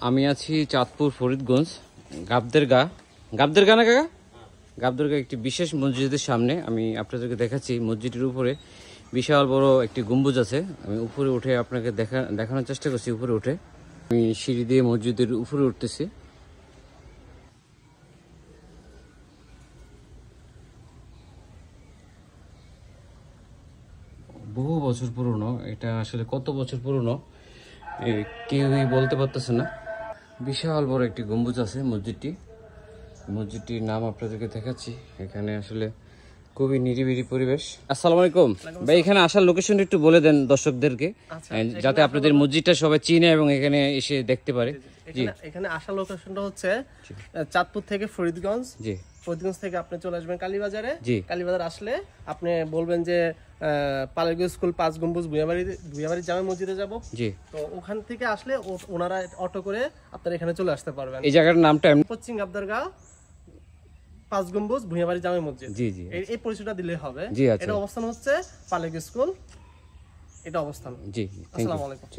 আমি আছি চাঁদপুর ফরিদগঞ্জ গাবদেরগা না কাকা? গাবদেরগা একটি বিশেষ মসজিদের সামনে আমি আপনাদেরকে দেখাচ্ছি। মসজিদের উপরে বিশাল বড় একটি গম্বুজ আছে। আমি উপরে উঠে আপনাকে দেখানোর চেষ্টা করছি। উপরে উঠে আমি সিঁড়ি দিয়ে মসজিদের উপরে উঠতেছি। বহু বছর পুরনো, এটা আসলে কত বছর পুরনো কেউই বলতে পারতেছে না। বিশাল বড় একটি গম্বুজ আছে মসজিদটির নাম আপনাদেরকে দেখাচ্ছি। এখানে আসলে খুবই নিরিবিলি পরিবেশ। আসসালামু আলাইকুম ভাই, এখানে আসার লোকেশন একটু বলে দেন দর্শকদেরকে, যাতে আপনাদের মসজিদটা সবাই চিনে এবং এখানে এসে দেখতে পারে। এখানে আসার লোকেশনটা হচ্ছে চাঁদপুর থেকে ফরিদগঞ্জ। জি, ফরিদগঞ্জ থেকে আপনি চলে আসবেন কালীবাজারে। কালীবাজার আসলে আপনি বলবেন যে পালেরগঞ্জ স্কুল 5 গম্বুজ ভুঁইয়াবাড়ি জামে মসজিদে যাব। জি, তো ওখান থেকে আসলে ওনারা অটো করে আপনারা এখানে চলে আসতে পারবেন। এই জায়গার নামটা পশ্চিম গাবদরগা 5 গম্বুজ ভুঁইয়াবাড়ি জামে মসজিদ। জি জি, এই পরিচয়টা দিলে হবে। জি, আচ্ছা। এটা অবস্থান হচ্ছে পালেরগঞ্জ স্কুল, এটা অবস্থান। জি, আসসালামু আলাইকুম।